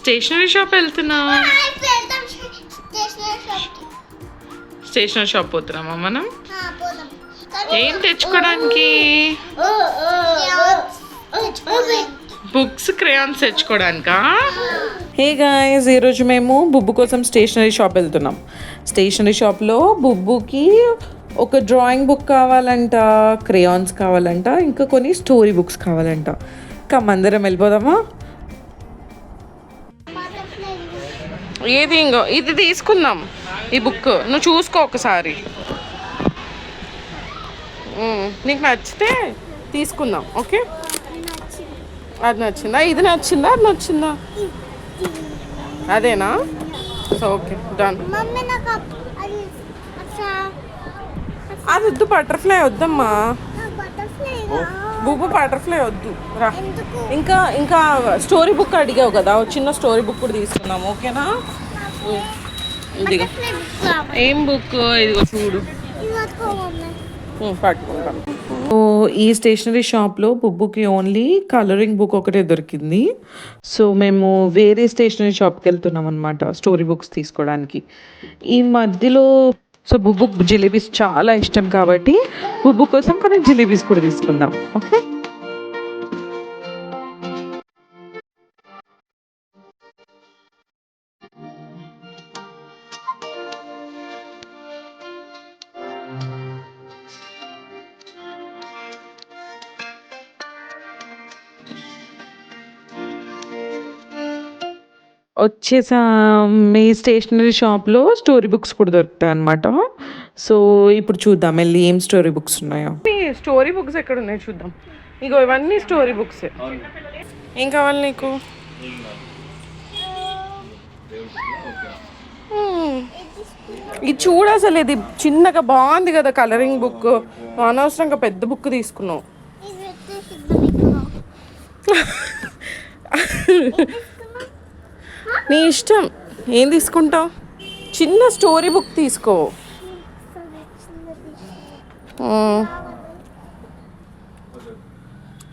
Stationery shop వెళ్తున్నా. Stationery shop పోతున్నామా మనం? ఏం తెచ్చుకోవడానికి? బుక్స్, క్రేయాన్స్ తెచ్చుకోవడానికా? హే గాయ్స్, ఈరోజు మేము బుబ్బు కోసం స్టేషనరీ షాప్ వెళ్తున్నాం. స్టేషనరీ షాప్లో బుబ్బుకి ఒక డ్రాయింగ్ బుక్ కావాలంట, క్రేయాన్స్ కావాలంట, ఇంకా కొన్ని స్టోరీ బుక్స్ కావాలంట. అందరం వెళ్ళిపోదామా? ఏది ఇంకో ఇది తీసుకుందాం. ఈ బుక్ నువ్వు చూసుకో ఒకసారి, నీకు నచ్చితే తీసుకుందాం. ఓకే, అది నచ్చిందా? ఇది నచ్చిందా? అది నచ్చిందా? అదేనా? So okay, done. అది వద్దు, బటర్ఫ్లై వద్దమ్మా. బుబ్బు బటర్ఫ్లై వద్దు రా. ఇంకా ఇంకా స్టోరీ బుక్ అడిగావు కదా, చిన్న స్టోరీ బుక్ కూడా తీసుకున్నాము. ఓకేనా? ఇదిగో ఏం బుక్, ఇదిగో చూడు, పట్టుకుంటాను. ఈ స్టేషనరీ షాప్లో బుబ్బుకి ఓన్లీ కలరింగ్ బుక్ ఒకటే దొరికింది. సో మేము వేరే స్టేషనరీ షాప్కి వెళ్తున్నాం అనమాట స్టోరీ బుక్స్ తీసుకోవడానికి. ఈ మధ్యలో బుబ్బుకు జిలేబీస్ చాలా ఇష్టం కాబట్టి బుబ్బు కోసం కొన్ని జిలేబీస్ కూడా తీసుకుందాం. ఓకే, వచ్చేసా. మీ స్టేషనరీ షాప్లో స్టోరీ బుక్స్ కూడా దొరుకుతాయి అన్నమాట. సో ఇప్పుడు చూద్దాం వెళ్ళి ఏం స్టోరీ బుక్స్ ఉన్నాయో. స్టోరీ బుక్స్ ఎక్కడ ఉన్నాయో చూద్దాం. ఇగో ఇవన్నీ స్టోరీ బుక్స్. ఏం కావాలి నీకు? ఇది చూడు, అసలు ఇది చిన్నగా బాగుంది కదా కలరింగ్ బుక్. అనవసరంగా పెద్ద బుక్ తీసుకున్నావు. నీ ఇష్టం, ఏం తీసుకుంటావు? చిన్న స్టోరీ బుక్ తీసుకో.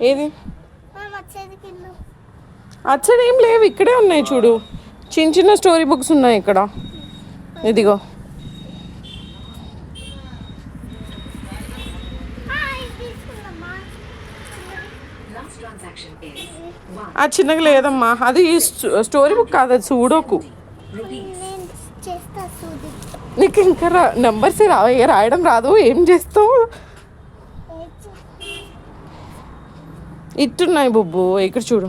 ఏది అచ్చడి ఏం లేవు, ఇక్కడే ఉన్నాయి చూడు. చిన్న చిన్న స్టోరీ బుక్స్ ఉన్నాయి ఇక్కడ. ఇదిగో ఆ చిన్నగా లేదమ్మా, అది స్టోరీ బుక్ కాదు, అది చూడకు. నీకు ఇంకా నెంబర్స్ రాయడం రాదు, ఏం చేస్తావు? ఇట్టున్నాయి బుబ్బు, ఇక్కడ చూడు.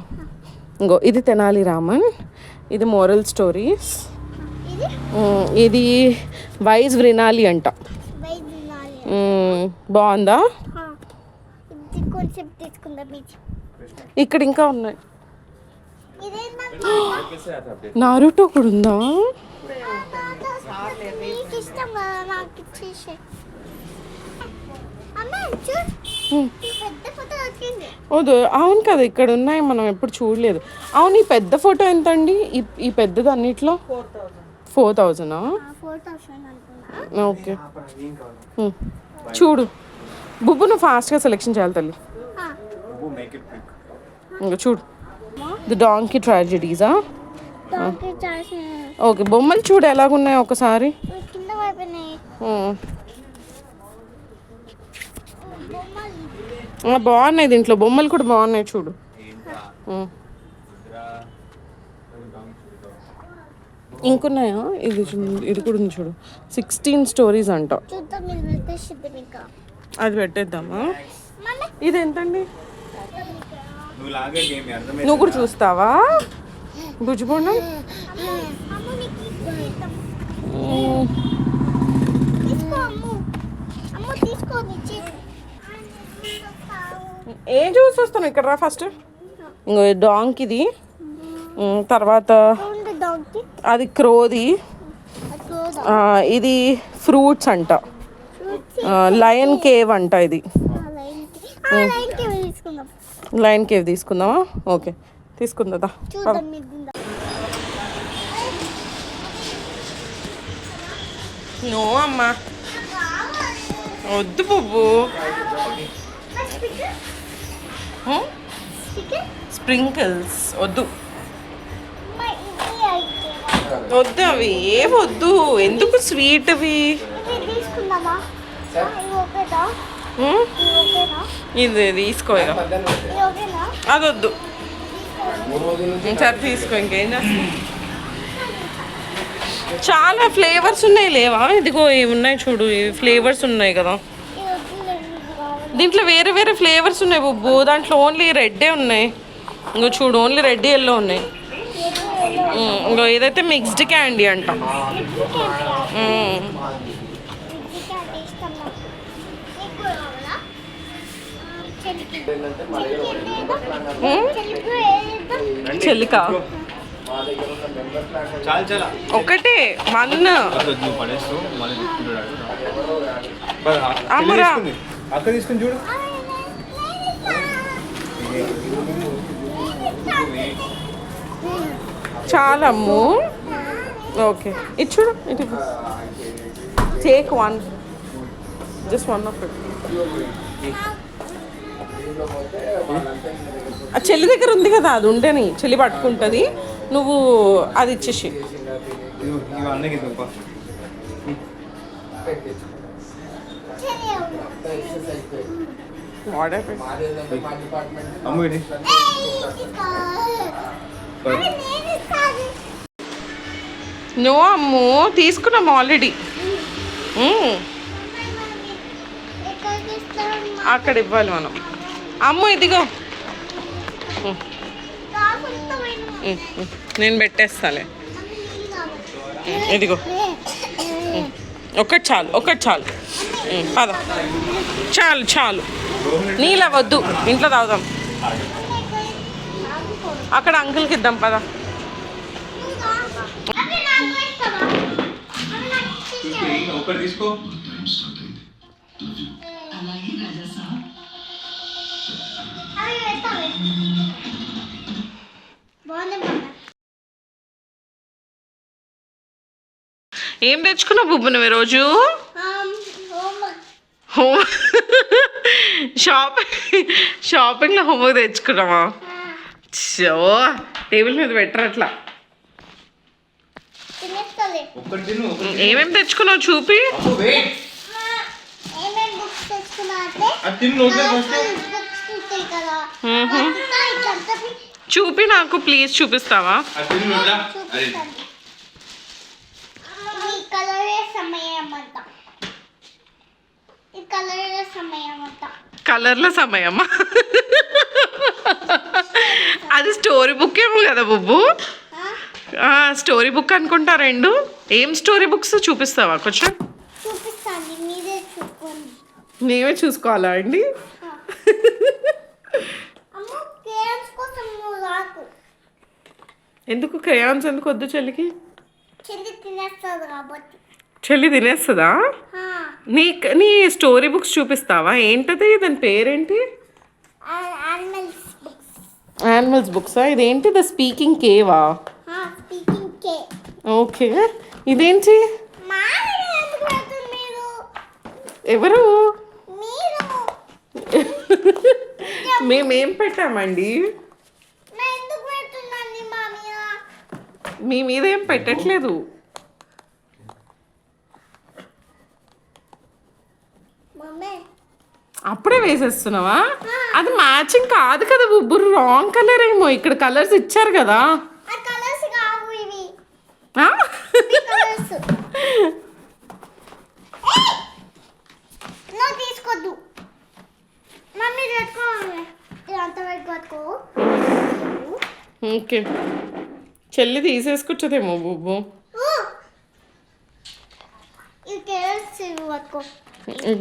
ఇంకో ఇది తెనాలి రామన్, ఇది మోరల్ స్టోరీస్, ఇది వైజ్ వినాలి అంట. బాగుందా? ఇక్కడ ఇంకా ఉన్నాయి. నారుటో కూడా ఉందా? వద్దు, అవును కదా, ఇక్కడ ఉన్నాయి, మనం ఎప్పుడు చూడలేదు. అవును, ఈ పెద్ద ఫోటో ఎంత అండి? ఈ పెద్దది అన్నిట్లో 4000. ఓకే, చూడు బుబ్బు, నువ్వు ఫాస్ట్గా సెలెక్షన్ చేయాలి తల్లి. ఇంకా చూడు, ది డాంకీ ట్రాజెడీసా? ఓకే, బొమ్మలు చూడు ఎలాగున్నాయో ఒకసారి. బాగున్నాయి, దీంట్లో బొమ్మలు కూడా బాగున్నాయి చూడు. ఇంకున్నాయా? ఇది కూడా ఉంది చూడు, 16 స్టోరీస్ అంట. అది పెట్టేద్దామా? ఇది ఎంతండి? నువ్వు కూడా చూస్తావా భుజబొండం? ఏం చూసి వస్తాను ఇక్కడ రా ఫస్ట్. ఇంకో డాంకిది, తర్వాత అది క్రోది, ఇది ఫ్రూట్స్ అంట, లయన్ కేవ్ అంట. ఇది లయన్ కేవ్ తీసుకుందామా? ఓకే, తీసుకుందా. నో అమ్మా, వద్దు పువ్వు. స్ప్రింకిల్స్ వద్దు. వద్దు అవి ఏమొద్దు, ఎందుకు స్వీట్ అవి. ఇది తీసుకో, అదొద్దు. సరే తీసుకో, ఇంకేం చేస్తా. చాలా ఫ్లేవర్స్ ఉన్నాయి లేవా? ఇదిగో ఏమున్నాయి చూడు, ఫ్లేవర్స్ ఉన్నాయి కదా దీంట్లో, వేరే వేరే ఫ్లేవర్స్ ఉన్నాయి బొబ్బు. దాంట్లో ఓన్లీ రెడ్డే ఉన్నాయి. ఇంకో చూడు, ఓన్లీ రెడ్ ఎల్లో ఉన్నాయి. ఇంకో ఇదైతే మిక్స్డ్ క్యాండీ అంట. చెల్లికా ఒకటే వన్ అమ్మరా అక్క తీసుకుని చూడు. చాలమ్ము. ఓకే ఇది చూడు, ఇది take one, just one of it. ఆ చెల్లి దగ్గర ఉంది కదా, అది ఉండని చెల్లి పట్టుకుంటుంది. నువ్వు అది ఇచ్చేసి నో అమ్ము, తీసుకున్నాము ఆల్రెడీ. అక్కడ ఇవ్వాలి మనం. అమ్ము ఇదిగో, నేను పెట్టేస్తాలే. ఇదిగో ఒకటి చాలు, ఒకటి చాలు. పద, చాలు చాలు. నీళ్ళ వద్దు, ఇంట్లో తాగుదాం. అక్కడ అంకుల్కి ఇద్దాం, పద. ఏం తెచ్చుకున్నావు బుబ్బు నువ్వు ఈరోజు? షాపింగ్లో హోంవర్క్ తెచ్చుకున్నావా? షో టేబుల్ మీద పెట్టరు అట్లా. ఏమేమి తెచ్చుకున్నావు చూపి. చూపి నాకు ప్లీజ్, చూపిస్తావా? కలర్ల సమయమా? అది స్టోరీ బుక్ ఏమో కదా బుబ్బు. స్టోరీ బుక్ అనుకుంటా రెండు. ఏం స్టోరీ బుక్స్ చూపిస్తావా కొంచెం? నేనే చూసుకోవాలా అండి? ఎందుకు క్రేయాన్స్ ఎందుకు వద్దు చెల్లికి? చెల్లి తినేస్తుందా? నీ స్టోరీ బుక్స్ చూపిస్తావా? ఏంటది, దాని పేరేంటి? యానిమల్స్ బుక్సా? ఇదేంటి, ద స్పీకింగ్ కేవా? ఓకే, ఇదేంటి? ఎవరు? మేమేం పెట్టామండి? మీ మీద ఏం పెట్టట్లేదు. అప్పుడే వేసేస్తున్నావా? అది మ్యాచింగ్ కాదు కదా బుబ్బు, రాంగ్ కలర్ ఏమో. ఇక్కడ కలర్స్ ఇచ్చారు కదా. ఓకే, చెల్లి తీసేసుకొచ్చదేమో బుబ్బు.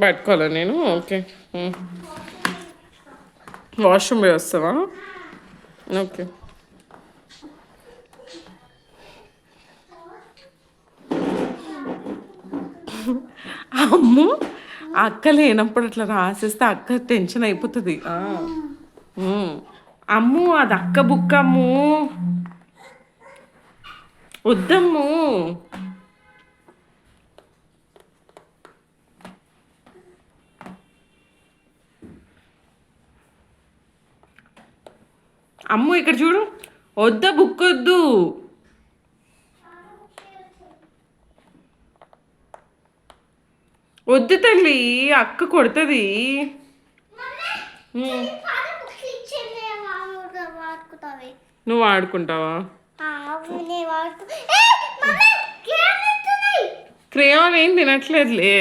పట్టుకోవాలా నేను? ఓకే, వాష్రూమ్ పోయి వస్తావా? ఓకే. అమ్ము, అక్క లేనప్పుడు అట్లా రాసేస్తే అక్క టెన్షన్ అయిపోతుంది. అమ్ము, అది అక్క బుక్ అమ్ము, వద్దమ్ము. అమ్ము ఇక్కడ చూడు, వద్దా బుక్ వద్దు. వద్దు తల్లి, అక్క కొడుతుంది. నువ్వు ఆడుకుంటావా? క్రేయాన్ ఏం తినట్లేదులే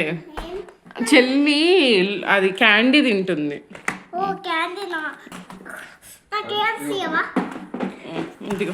చెల్లి, అది క్యాండీ తింటుంది. ఇదిగో